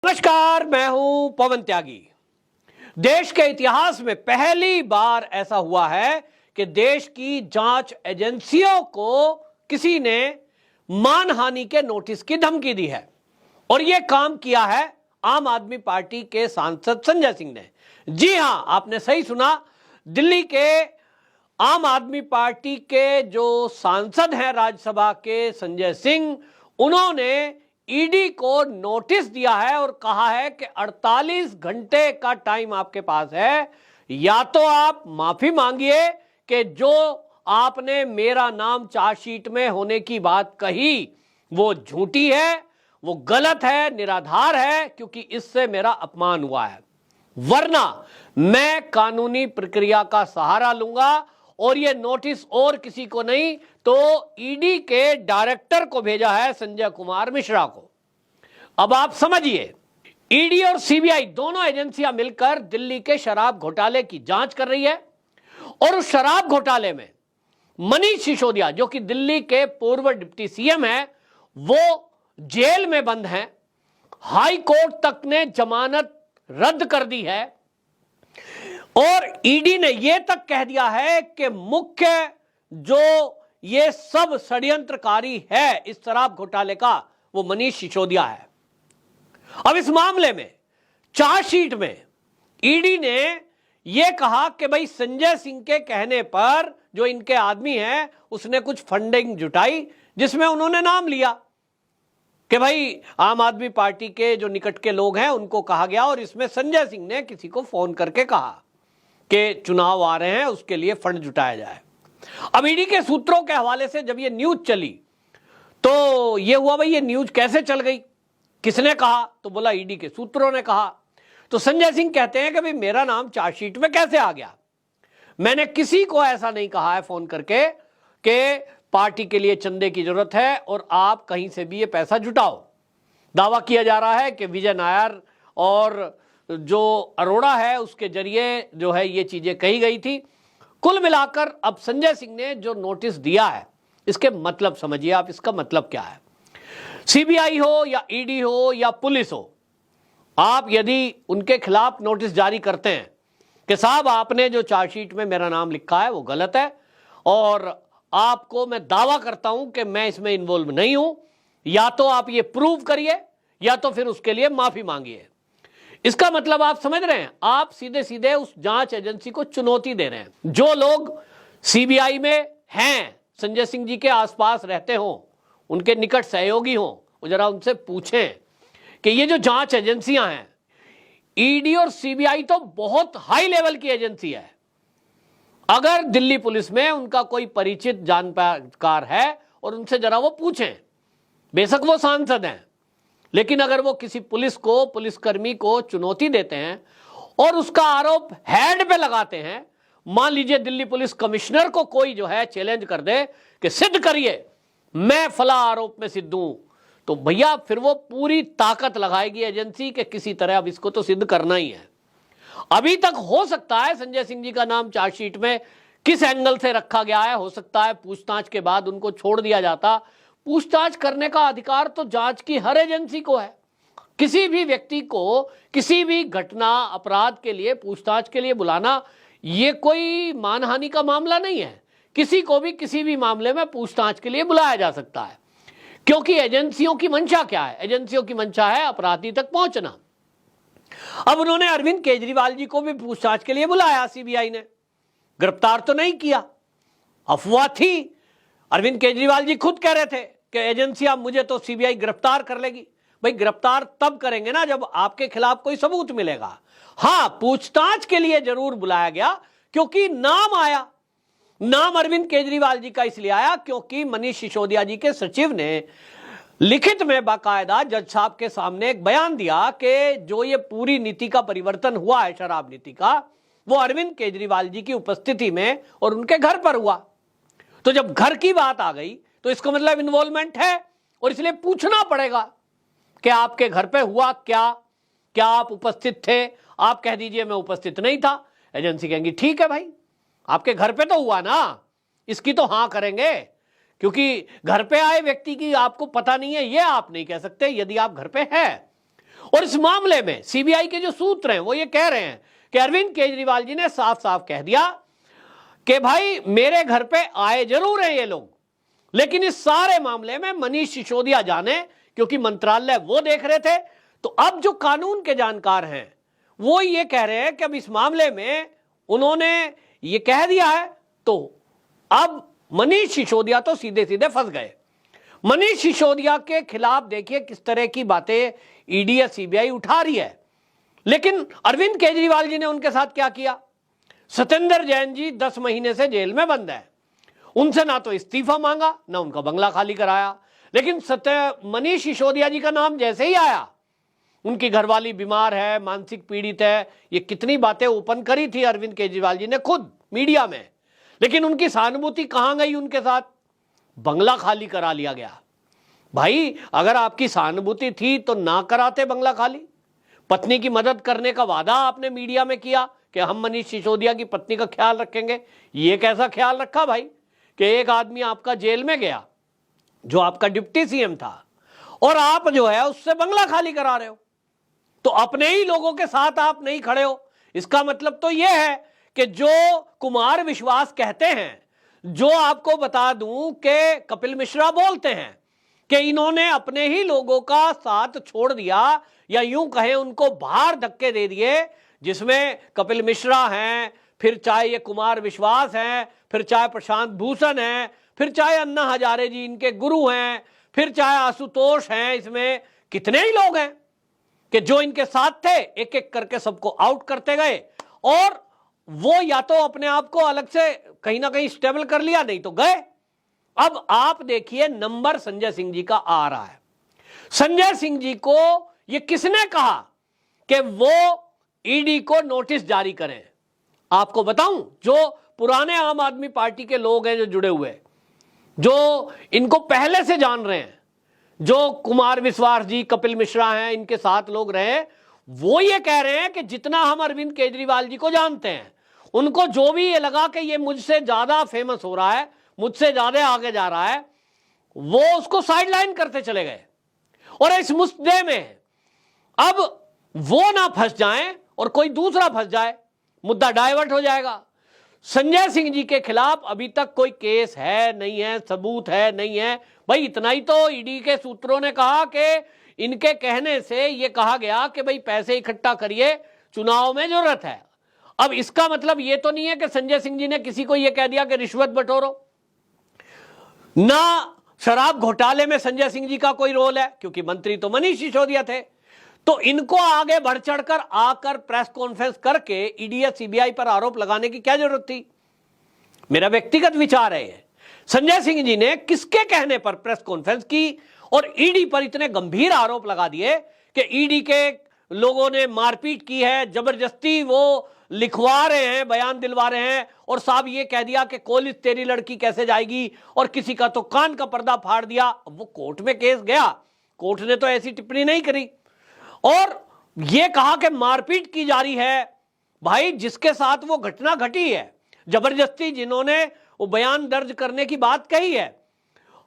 नमस्कार, मैं हूं पवन त्यागी। देश के इतिहास में पहली बार ऐसा हुआ है कि देश की जांच एजेंसियों को किसी ने मानहानि के नोटिस की धमकी दी है और यह काम किया है आम आदमी पार्टी के सांसद संजय सिंह ने। जी हां, आपने सही सुना। दिल्ली के आम आदमी पार्टी के जो सांसद हैं राज्यसभा के संजय सिंह, उन्होंने ईडी को नोटिस दिया है और कहा है कि 48 घंटे का टाइम आपके पास है, या तो आप माफी मांगिए कि जो आपने मेरा नाम चार्जशीट में होने की बात कही वो झूठी है, वो गलत है, निराधार है, क्योंकि इससे मेरा अपमान हुआ है, वरना मैं कानूनी प्रक्रिया का सहारा लूंगा। और ये नोटिस और किसी को नहीं तो ईडी के डायरेक्टर को भेजा है, संजय कुमार मिश्रा को। अब आप समझिए, ईडी और सीबीआई दोनों एजेंसियां मिलकर दिल्ली के शराब घोटाले की जांच कर रही है और उस शराब घोटाले में मनीष सिसोदिया, जो कि दिल्ली के पूर्व डिप्टी सीएम है, वो जेल में बंद हैं। हाई कोर्ट तक ने जमानत रद्द कर दी है और ईडी ने यह तक कह दिया है कि मुख्य जो ये सब षड्यंत्रकारी है इस शराब घोटाले का, वो मनीष सिसोदिया है। अब इस मामले में चार्जशीट में ईडी ने यह कहा कि भाई संजय सिंह के कहने पर जो इनके आदमी हैं उसने कुछ फंडिंग जुटाई, जिसमें उन्होंने नाम लिया कि भाई आम आदमी पार्टी के जो निकट के लोग हैं उनको कहा गया और इसमें संजय सिंह ने किसी को फोन करके कहा कि चुनाव आ रहे हैं, उसके लिए फंड जुटाया जाए। अब ईडी के सूत्रों के हवाले से जब ये न्यूज चली तो ये हुआ, भाई ये न्यूज कैसे चल गई, किसने कहा? तो बोला ईडी के सूत्रों ने कहा। तो संजय सिंह कहते हैं कि भाई मेरा नाम चार्जशीट में कैसे आ गया? मैंने किसी को ऐसा नहीं कहा है फोन करके कि पार्टी के लिए चंदे की जरूरत है और आप कहीं से भी ये पैसा जुटाओ। दावा किया जा रहा है कि विजय नायर और जो अरोड़ा है उसके जरिए जो है ये चीजें कही गई थी। कुल मिलाकर अब संजय सिंह ने जो नोटिस दिया है, इसके मतलब समझिए आप, इसका मतलब क्या है। सीबीआई हो या ईडी हो या पुलिस हो, आप यदि उनके खिलाफ नोटिस जारी करते हैं कि साहब आपने जो चार्जशीट में मेरा नाम लिखा है वो गलत है और आपको मैं दावा करता हूं कि मैं इसमें इन्वॉल्व नहीं हूं, या तो आप ये प्रूव करिए या तो फिर उसके लिए माफी मांगिए। इसका मतलब आप समझ रहे हैं, आप सीधे सीधे उस जांच एजेंसी को चुनौती दे रहे हैं। जो लोग सीबीआई में हैं, संजय सिंह जी के आसपास रहते हों, उनके निकट सहयोगी हों, वो जरा उनसे पूछें कि ये जो जांच एजेंसियां हैं, ईडी और सीबीआई तो बहुत हाई लेवल की एजेंसी है। अगर दिल्ली पुलिस में उनका कोई परिचित जानकार है और उनसे जरा वो पूछें, बेशक वो सांसद हैं, लेकिन अगर वो किसी पुलिसकर्मी को चुनौती देते हैं और उसका आरोप हेड पे लगाते हैं, मान लीजिए दिल्ली पुलिस कमिश्नर को कोई जो है चैलेंज कर दे कि सिद्ध करिए मैं फला आरोप में सिद्ध हूं, तो भैया फिर वो पूरी ताकत लगाएगी एजेंसी के किसी तरह अब इसको तो सिद्ध करना ही है। अभी तक हो सकता है संजय सिंह जी का नाम चार्जशीट में किस एंगल से रखा गया है, हो सकता है पूछताछ के बाद उनको छोड़ दिया जाता। पूछताछ करने का अधिकार तो जांच की हर एजेंसी को है। किसी भी व्यक्ति को किसी भी घटना अपराध के लिए पूछताछ के लिए बुलाना ये कोई मानहानि का मामला नहीं है। किसी को भी किसी भी मामले में पूछताछ के लिए बुलाया जा सकता है, क्योंकि एजेंसियों की मंशा क्या है? एजेंसियों की मंशा है अपराधी तक पहुंचना। अब उन्होंने अरविंद केजरीवाल जी को भी पूछताछ के लिए बुलाया, सीबीआई ने गिरफ्तार तो नहीं किया, अफवाह थी। अरविंद केजरीवाल जी खुद कह रहे थे कि एजेंसियां मुझे तो सीबीआई गिरफ्तार कर लेगी। भाई गिरफ्तार तब करेंगे ना जब आपके खिलाफ कोई सबूत मिलेगा। हां, पूछताछ के लिए जरूर बुलाया गया क्योंकि नाम आया। नाम अरविंद केजरीवाल जी का इसलिए आया क्योंकि मनीष सिसोदिया जी के सचिव ने लिखित में बाकायदा जज साहब के सामने एक बयान दिया कि जो ये पूरी नीति का परिवर्तन हुआ है, शराब नीति का, वो अरविंद केजरीवाल जी की उपस्थिति में और उनके घर पर हुआ। तो जब घर की बात आ गई तो इसका मतलब इन्वॉल्वमेंट है और इसलिए पूछना पड़ेगा कि आपके घर पे हुआ क्या, क्या आप उपस्थित थे? आप कह दीजिए मैं उपस्थित नहीं था, एजेंसी कहेंगी ठीक है भाई, आपके घर पे तो हुआ ना, इसकी तो हां करेंगे, क्योंकि घर पे आए व्यक्ति की आपको पता नहीं है ये आप नहीं कह सकते यदि आप घर पे हैं। और इस मामले में सीबीआई के जो सूत्र हैं वो ये कह रहे हैं कि अरविंद केजरीवाल जी ने साफ साफ कह दिया कि भाई मेरे घर पे आए जरूर हैं ये लोग, लेकिन इस सारे मामले में मनीष सिसोदिया जाने, क्योंकि मंत्रालय वो देख रहे थे। तो अब जो कानून के जानकार हैं वो ये कह रहे हैं कि अब इस मामले में उन्होंने ये कह दिया है तो अब मनीष सिसोदिया तो सीधे सीधे फंस गए। मनीष सिसोदिया के खिलाफ देखिए किस तरह की बातें ईडी या सीबीआई उठा रही है, लेकिन अरविंद केजरीवाल जी ने उनके साथ क्या किया। सत्येंद्र जैन जी 10 महीने से जेल में बंद है, उनसे ना तो इस्तीफा मांगा ना उनका बंगला खाली कराया, लेकिन मनीष सिसोदिया जी का नाम जैसे ही आया, उनकी घरवाली बीमार है, मानसिक पीड़ित है, ये कितनी बातें ओपन करी थी अरविंद केजरीवाल जी ने खुद मीडिया में, लेकिन उनकी सहानुभूति कहां गई उनके साथ, बंगला खाली करा लिया गया। भाई अगर आपकी सहानुभूति थी तो ना कराते बंगला खाली। पत्नी की मदद करने का वादा आपने मीडिया में किया कि हम मनीष सिसोदिया की पत्नी का ख्याल रखेंगे। ये कैसा ख्याल रखा भाई कि एक आदमी आपका जेल में गया जो आपका डिप्टी सीएम था और आप जो है उससे बंगला खाली करा रहे हो, तो अपने ही लोगों के साथ आप नहीं खड़े हो। इसका मतलब तो यह है कि जो कुमार विश्वास कहते हैं, जो आपको बता दूं कि कपिल मिश्रा बोलते हैं कि इन्होंने अपने ही लोगों का साथ छोड़ दिया, या यूं कहें उनको बाहर धक्के दे दिए, जिसमें कपिल मिश्रा हैं, फिर चाहे ये कुमार विश्वास हैं, फिर चाहे प्रशांत भूषण हैं, फिर चाहे अन्ना हजारे जी इनके गुरु हैं, फिर चाहे आशुतोष हैं, इसमें कितने ही लोग हैं कि जो इनके साथ थे, एक एक करके सबको आउट करते गए और वो या तो अपने आप को अलग से कहीं ना कहीं स्टेबल कर लिया, नहीं तो गए। अब आप देखिए नंबर संजय सिंह जी का आ रहा है। संजय सिंह जी को ये किसने कहा कि वो ईडी को नोटिस जारी करें? आपको बताऊं, जो पुराने आम आदमी पार्टी के लोग हैं जो जुड़े हुए, जो इनको पहले से जान रहे हैं, जो कुमार विश्वास जी, कपिल मिश्रा हैं, इनके साथ लोग रहे, वो ये कह रहे हैं कि जितना हम अरविंद केजरीवाल जी को जानते हैं, उनको जो भी ये लगा कि ये मुझसे ज्यादा फेमस हो रहा है, मुझसे ज्यादा आगे जा रहा है, वो उसको साइडलाइन करते चले गए। और इस मुद्दे में अब वो ना फंस जाएं और कोई दूसरा फंस जाए, मुद्दा डाइवर्ट हो जाएगा। संजय सिंह जी के खिलाफ अभी तक कोई केस है नहीं है, सबूत है नहीं है। भाई इतना ही तो ईडी के सूत्रों ने कहा कि इनके कहने से ये कहा गया कि भाई पैसे इकट्ठा करिए, चुनाव में जरूरत है। अब इसका मतलब ये तो नहीं है कि संजय सिंह जी ने किसी को ये कह दिया कि रिश्वत बटोरो। ना शराब घोटाले में संजय सिंह जी का कोई रोल है, क्योंकि मंत्री तो मनीष सिसोदिया थे। तो इनको आगे बढ़ चढ़कर आकर प्रेस कॉन्फ्रेंस करके ईडी या सीबीआई पर आरोप लगाने की क्या जरूरत थी? मेरा व्यक्तिगत विचार है ये। संजय सिंह जी ने किसके कहने पर प्रेस कॉन्फ्रेंस की और ईडी पर इतने गंभीर आरोप लगा दिए कि ईडी के लोगों ने मारपीट की है, जबरदस्ती वो लिखवा रहे हैं, बयान दिलवा रहे हैं, और साहब ये कह दिया कि कॉलेज तेरी लड़की कैसे जाएगी, और किसी का तो कान का पर्दा फाड़ दिया। वो कोर्ट में केस गया, कोर्ट ने तो ऐसी टिप्पणी नहीं करी, और ये कहा कि मारपीट की जा रही है। भाई जिसके साथ वो घटना घटी है, जबरदस्ती जिन्होंने वो बयान दर्ज करने की बात कही है,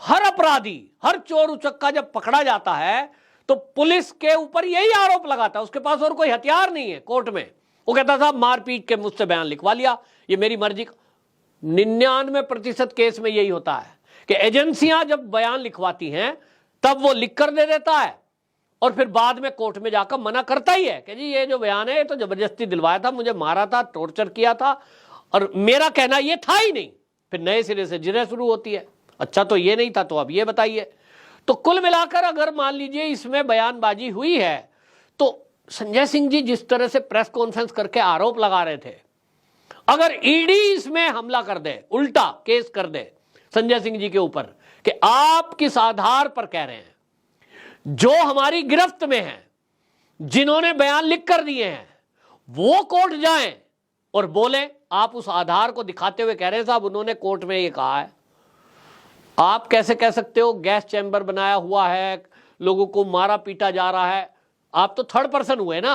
हर अपराधी, हर चोर उचक्का जब पकड़ा जाता है तो पुलिस के ऊपर यही आरोप लगाता है। उसके पास और कोई हथियार नहीं है कोर्ट में। वो कहता साहब मारपीट के मुझसे बयान लिखवा लिया, ये मेरी मर्जी। 99% केस में यही होता है कि एजेंसियां जब बयान लिखवाती हैं तब वो लिख कर दे देता है और फिर बाद में कोर्ट में जाकर मना करता ही है कि जी ये जो बयान है ये तो जबरदस्ती दिलवाया था, मुझे मारा था, टॉर्चर किया था, और मेरा कहना ये था ही नहीं। फिर नए सिरे से जिरह शुरू होती है, अच्छा तो ये नहीं था तो अब ये बताइए। तो कुल मिलाकर अगर मान लीजिए इसमें बयानबाजी हुई है, तो संजय सिंह जी जिस तरह से प्रेस कॉन्फ्रेंस करके आरोप लगा रहे थे, अगर ईडी इसमें हमला कर दे, उल्टा केस कर दे संजय सिंह जी के ऊपर कि आप किस आधार पर कह रहे हैं, जो हमारी गिरफ्त में हैं, जिन्होंने बयान लिख कर दिए हैं, वो कोर्ट जाएं और बोले आप उस आधार को दिखाते हुए कह रहे हैं साहब उन्होंने कोर्ट में ये कहा है। आप कैसे कह सकते हो गैस चैम्बर बनाया हुआ है, लोगों को मारा पीटा जा रहा है? आप तो थर्ड पर्सन हुए ना।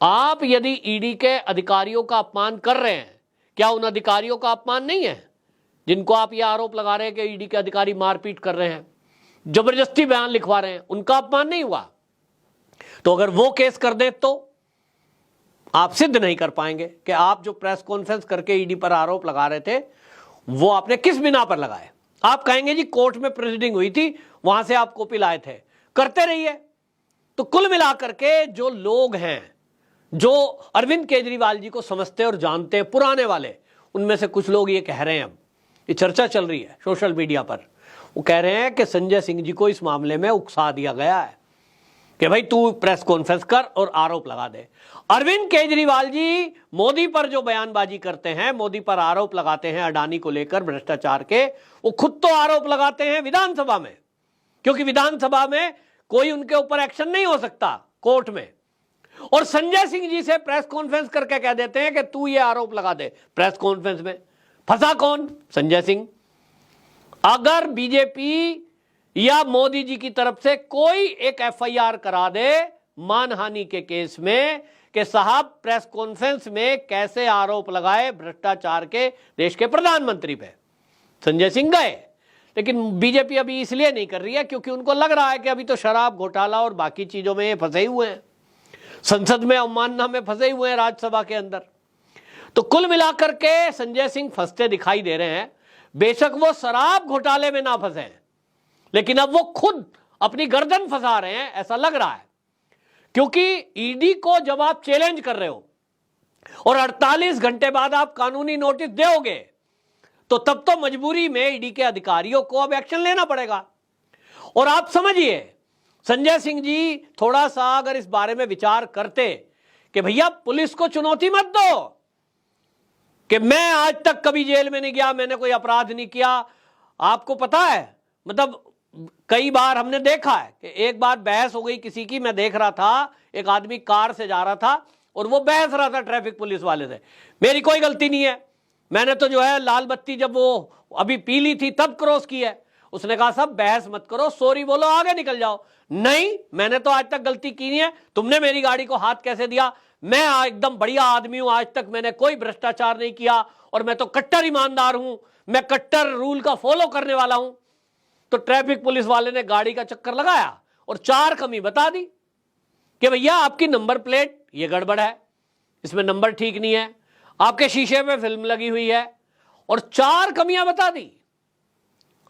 आप यदि ईडी के अधिकारियों का अपमान कर रहे हैं, क्या उन अधिकारियों का अपमान नहीं है जिनको आप ये आरोप लगा रहे हैं कि ईडी के अधिकारी मारपीट कर रहे हैं, जबरदस्ती बयान लिखवा रहे हैं? उनका अपमान नहीं हुआ? तो अगर वो केस कर दे तो आप सिद्ध नहीं कर पाएंगे कि आप जो प्रेस कॉन्फ्रेंस करके ईडी पर आरोप लगा रहे थे वो आपने किस बिना पर लगाए। आप कहेंगे जी कोर्ट में प्रोसीडिंग हुई थी, वहां से आप कॉपी लाए थे, करते रहिए। तो कुल मिलाकर के जो लोग हैं जो अरविंद केजरीवाल जी को समझते और जानते हैं, पुराने वाले, उनमें से कुछ लोग ये कह रहे हैं, अब ये चर्चा चल रही है सोशल मीडिया पर, वो कह रहे हैं कि संजय सिंह जी को इस मामले में उकसा दिया गया है कि भाई तू प्रेस कॉन्फ्रेंस कर और आरोप लगा दे। अरविंद केजरीवाल जी मोदी पर जो बयानबाजी करते हैं, मोदी पर आरोप लगाते हैं अडानी को लेकर भ्रष्टाचार के, वो खुद तो आरोप लगाते हैं विधानसभा में, क्योंकि विधानसभा में कोई उनके ऊपर एक्शन नहीं हो सकता कोर्ट में, और संजय सिंह जी से प्रेस कॉन्फ्रेंस करके कह देते हैं कि तू ये आरोप लगा दे प्रेस कॉन्फ्रेंस में। फंसा कौन? संजय सिंह। अगर बीजेपी या मोदी जी की तरफ से कोई एक एफआईआर करा दे मानहानि के केस में कि साहब प्रेस कॉन्फ्रेंस में कैसे आरोप लगाए भ्रष्टाचार के देश के प्रधानमंत्री पे, संजय सिंह गए, लेकिन बीजेपी अभी इसलिए नहीं कर रही है क्योंकि उनको लग रहा है कि अभी तो शराब घोटाला और बाकी चीजों में फंसे हुए हैं, संसद में अवमानना में फंसे हुए हैं, राज्यसभा के अंदर। तो कुल मिलाकर के संजय सिंह फंसते दिखाई दे रहे हैं। बेशक वो शराब घोटाले में ना फंसे, लेकिन अब वो खुद अपनी गर्दन फंसा रहे हैं, ऐसा लग रहा है। क्योंकि ईडी को जब आप चैलेंज कर रहे हो और 48 घंटे बाद आप कानूनी नोटिस दोगे, तो तब तो मजबूरी में ईडी के अधिकारियों को अब एक्शन लेना पड़ेगा। और आप समझिए, संजय सिंह जी थोड़ा सा अगर इस बारे में विचार करते कि भैया पुलिस को चुनौती मत दो कि मैं आज तक कभी जेल में नहीं गया, मैंने कोई अपराध नहीं किया। आपको पता है, मतलब कई बार हमने देखा है कि एक बार बहस हो गई किसी की, मैं देख रहा था एक आदमी कार से जा रहा था और वो बहस रहा था ट्रैफिक पुलिस वाले से, मेरी कोई गलती नहीं है, मैंने तो जो है लाल बत्ती जब वो अभी पी ली थी तब क्रॉस की है। उसने कहा साहब बहस मत करो, सॉरी बोलो, आगे निकल जाओ। नहीं, मैंने तो आज तक गलती की नहीं है, तुमने मेरी गाड़ी को हाथ कैसे दिया? मैं एकदम बढ़िया आदमी हूं, आज तक मैंने कोई भ्रष्टाचार नहीं किया और मैं तो कट्टर ईमानदार हूं, मैं कट्टर रूल का फॉलो करने वाला हूं। तो ट्रैफिक पुलिस वाले ने गाड़ी का चक्कर लगाया और 4 कमी बता दी कि भैया आपकी नंबर प्लेट ये गड़बड़ है, इसमें नंबर ठीक नहीं है, आपके शीशे पे फिल्म लगी हुई है, और 4 कमियां बता दी।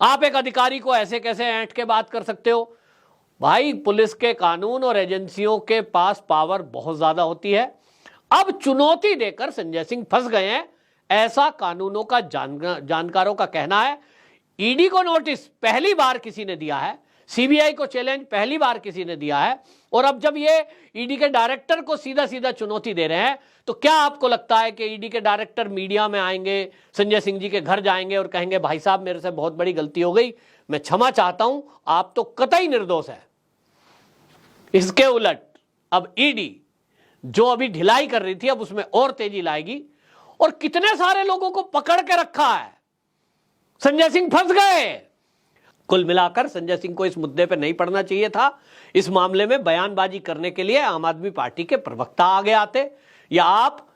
आप एक अधिकारी को ऐसे कैसे ऐंठ के बात कर सकते हो? भाई पुलिस के कानून और एजेंसियों के पास पावर बहुत ज्यादा होती है। अब चुनौती देकर संजय सिंह फंस गए हैं, ऐसा कानूनों का जानकारों का कहना है। ईडी को नोटिस पहली बार किसी ने दिया है, सीबीआई को चैलेंज पहली बार किसी ने दिया है, और अब जब ये ईडी के डायरेक्टर को सीधा सीधा चुनौती दे रहे हैं, तो क्या आपको लगता है कि ईडी के डायरेक्टर मीडिया में आएंगे, संजय सिंह जी के घर जाएंगे और कहेंगे भाई साहब मेरे से बहुत बड़ी गलती हो गई, मैं क्षमा चाहता हूं, आप तो कतई निर्दोष है? इसके उलट अब ईडी जो अभी ढिलाई कर रही थी अब उसमें और तेजी लाएगी, और कितने सारे लोगों को पकड़ के रखा है। संजय सिंह फंस गए। कुल मिलाकर संजय सिंह को इस मुद्दे पर नहीं पड़ना चाहिए था। इस मामले में बयानबाजी करने के लिए आम आदमी पार्टी के प्रवक्ता आगे आते या आप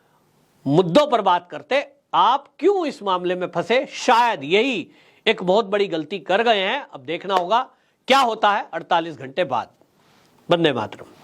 मुद्दों पर बात करते। आप क्यों इस मामले में फंसे? शायद यही एक बहुत बड़ी गलती कर गए हैं। अब देखना होगा क्या होता है 48 घंटे बाद। वंदे मातरम।